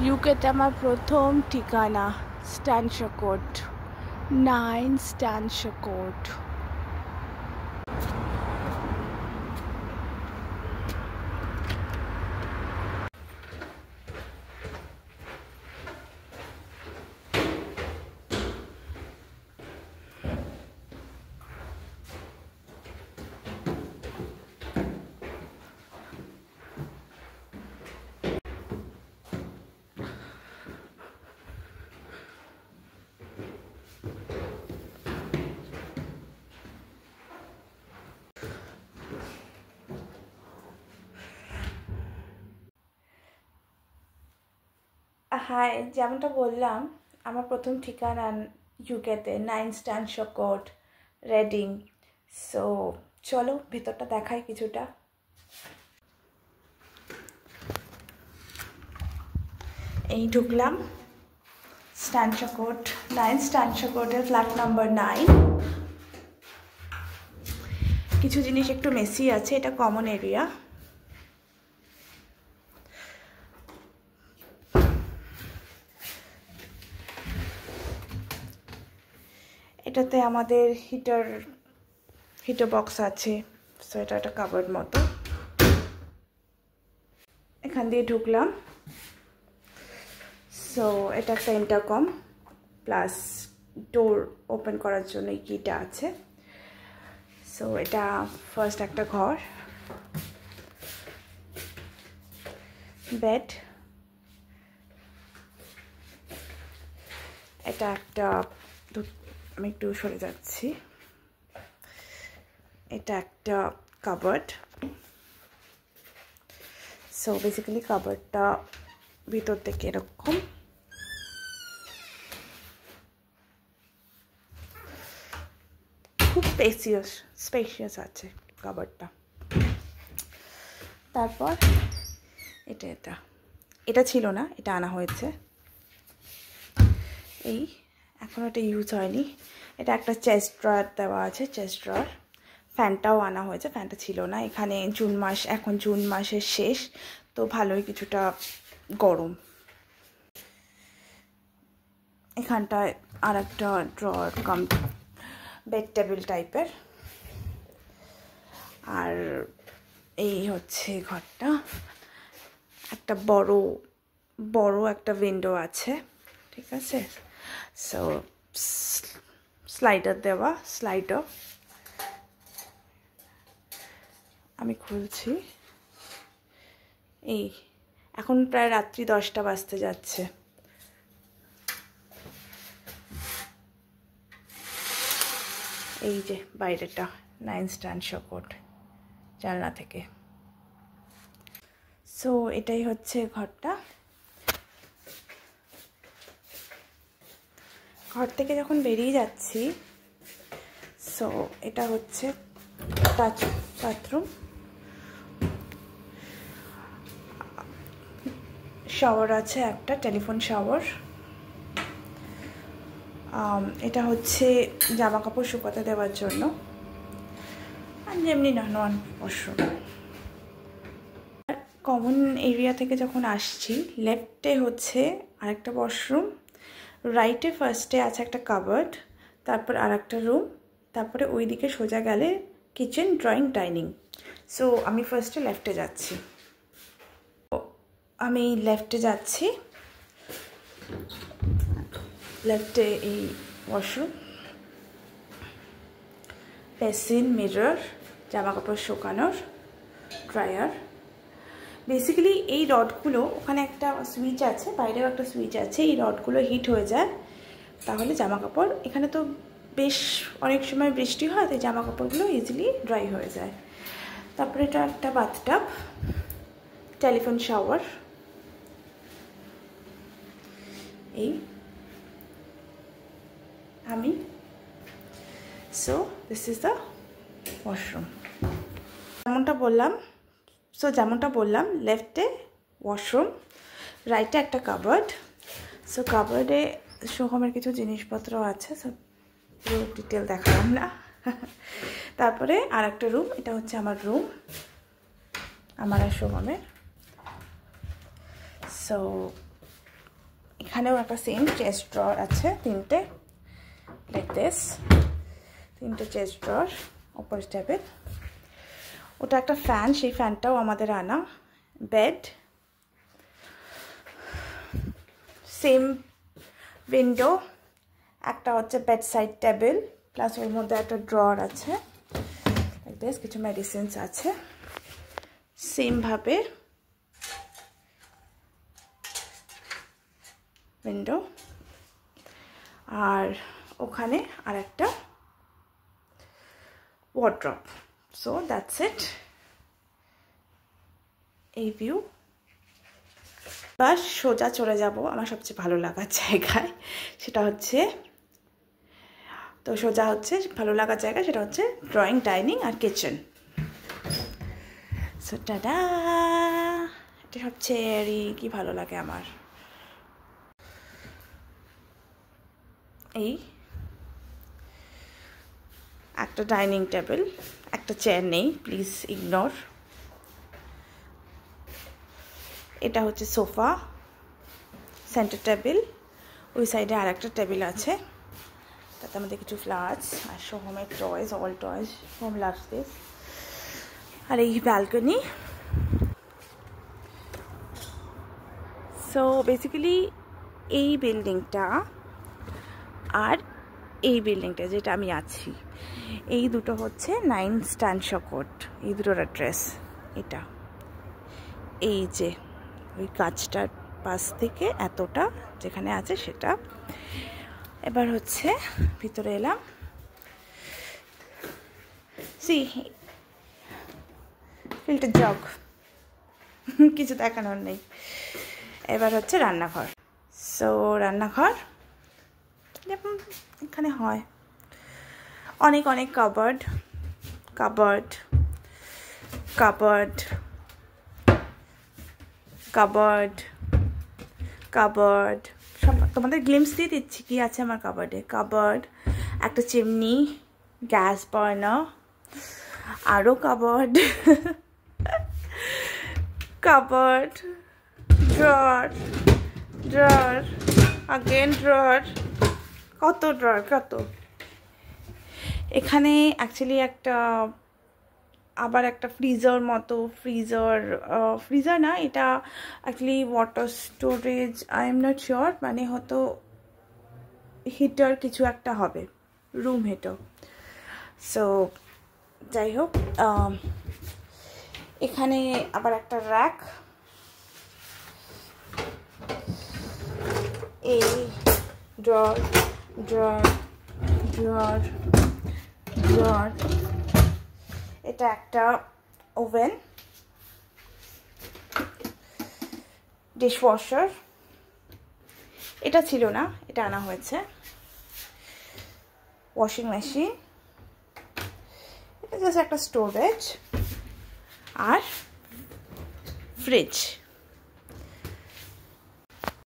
ইউকেতে আমার প্রথম ঠিকানা স্ট্যানশার কোর্ট, 9 স্ট্যানশার কোর্ট। হ্যাঁ, যেমনটা বললাম আমার প্রথম ঠিকানা ইউকেতে 9 স্ট্যানশার কোর্ট, রেডিং। সো চলো ভেতরটা দেখাই কিছুটা। এই ঢুকলাম স্ট্যানশার কোর্ট, 9 স্ট্যানশার কোর্টের ফ্ল্যাট নাম্বার 9। কিছু জিনিস একটু মেসি আছে, এটা কমন এরিয়া। এটাতে আমাদের হিটার বক্স আছে। সো এটা একটা কাভার্ড মতো। এখান দিয়ে ঢুকলাম। সো এটা একটা ইন্টারকম প্লাস ডোর ওপেন করার জন্য এই কিটা আছে। সো এটা ফার্স্ট একটা ঘর, বেড। এটা একটা, আমি একটু সরে যাচ্ছি, এটা একটা কাবার্ড। সো বেসিক্যালি কাবার্ডটা ভিতর থেকে এরকম। খুব স্পেশিয়াস আছে কাবার্ডটা। তারপর এটা ছিল না, এটা আনা হয়েছে। এখনও এটা ইউজ হয়নি। এটা একটা চেস্ট ড্রয়ার দেওয়া আছে, চেস্ট ড্রয়ার। ফ্যানটাও আনা হয়েছে, ফ্যানটা ছিল না। এখানে এখন জুন মাসের শেষ, তো ভালোই কিছুটা গরম। এখানটায় আর একটা ড্রয়ার কাম বেড টেবিল টাইপের। আর এই হচ্ছে ঘরটা। একটা বড় একটা উইন্ডো আছে, ঠিক আছে। সো স্লাইডার দেওয়া, স্লাইডার। আমি খুলছি। এখন প্রায় রাত্রি 10টা বাজতে যাচ্ছে। এই যে বাইরেটা 9 স্ট্যানশার কোর্ট, জানলা থেকে। সো এটাই হচ্ছে ঘরটা। ঘর থেকে যখন বেরিয়ে যাচ্ছি, সো এটা হচ্ছে বাথরুম। শাওয়ার আছে, একটা টেলিফোন শাওয়ার। এটা হচ্ছে জামা কাপড় শুকাতে দেওয়ার জন্য, আর যেমনি নন ওয়াশরুম। কমন এরিয়া থেকে যখন আসছি, লেফটে হচ্ছে আরেকটা ওয়াশরুম, রাইটে ফার্স্টে আছে একটা কাবার্ড, তারপর আর একটা রুম, তারপরে ওই দিকে সোজা গেলে কিচেন, ড্রয়িং, ডাইনিং। সো আমি ফার্স্টে লেফটে যাচ্ছি। লেফটে এই ওয়াশরুম, বেসিন, মিরর, জামা কাপড় শুকানোর, ড্রায়ার। বেসিক্যালি এই রডগুলো, ওখানে একটা সুইচ আছে, বাইরেও একটা সুইচ আছে। এই রডগুলো হিট হয়ে যায়, তাহলে জামা কাপড়, এখানে তো বেশ অনেক সময় বৃষ্টি হয়, তাই জামা কাপড়গুলো ইজিলি ড্রাই হয়ে যায়। তারপরে এটা একটা bathtub, telephone shower. So this is the washroom. যেমনটা বললাম লেফটে ওয়াশরুম, রাইটে একটা কাবার্ড। সো কাবার্ডে সোহমের কিছু জিনিসপত্র আছে, সো পুরো ডিটেল দেখালাম না। তারপরে আর একটা রুম, এটা হচ্ছে আমার রুম, আমার আর সোহমের। সো এখানেও একটা সেম চেস্ট ড্রয়ার আছে, 3টে লাইক দিস, 3টে চেস্ট ড্রয়ার, উপরে টেবিল। ওটা একটা ফ্যান, সেই ফ্যানটাও আমাদের আনা। বেড, সেম উইন্ডো, একটা হচ্ছে বেড সাইড টেবিল, প্লাস ওর মধ্যে একটা ড্রয়ার আছে লাইক দিস, কিছু মেডিসিনস আছে। সেম ভাবে উইন্ডো, আর ওখানে আর একটা ওয়ার্ড্রপ। সো দ্যাটস ইট, এই ভিউ। বাস সোজা চলে যাব আমার সবচেয়ে ভালো লাগার জায়গায়, সেটা হচ্ছে, তো সোজা হচ্ছে ভালো লাগার জায়গা, সেটা হচ্ছে ড্রয়িং, ডাইনিং আর কিচেন। সো টাডা, এটা সবচেয়ে কি ভালো লাগে আমার। এই একটা ডাইনিং টেবিল, একটা চেয়ার নেই, প্লিজ ইগনোর। এটা হচ্ছে সোফা, সেন্টার টেবিল, ওই সাইডে আর একটা টেবিল আছে, তাতে আমাদের কিছু ফ্লাওয়ার্স আর শো হোমের toys, all toys home loves this. আর এই ব্যালকনি। সো বেসিক্যালি এই বিল্ডিংটা আর এই বিল্ডিংটা যেটা আমি আছি, এই দুটো হচ্ছে 9 স্ট্যানশো কোর্ট, এই দুটোর অ্যাড্রেস এটা। এই যে ওই কাজটার পাশ থেকে এতটা যেখানে আছে সেটা। এবার হচ্ছে ভিতরে এলাম, সি ফিল্টার জগ, কিছু দেখানোর নেই। এবার হচ্ছে রান্নাঘর। সো রান্নাঘর যেমন এখানে হয়, অনেক অনেক covered, covered, covered, covered, covered, সব তোমাদের গ্লিমস দিয়ে দিচ্ছি কি আছে আমার কাবার্ডে। কাবার্ড, একটা চিমনি, গ্যাস বার্নার, আরও covered, covered, drawer, drawer, again drawer, কত ড্রয়ার, কত। এখানে অ্যাকচুয়ালি একটা আবার একটা ফ্রিজার মতো, ফ্রিজার না, এটা actually water storage, I am not sure, মানে হয়তো হিটার কিছু একটা হবে, রুম হিটার। সো যাই হোক, এখানে আবার একটা র্যাক, এই ড্রয়ার, ড্রয়ার, ড্রয়ার, ড্রয়ার। এটা একটা ওভেন, ডিশওয়াশার, এটা ছিল না, এটা আনা হয়েছে। ওয়াশিং মেশিন, এটা জাস্ট একটা স্টোরেজ, আর ফ্রিজ।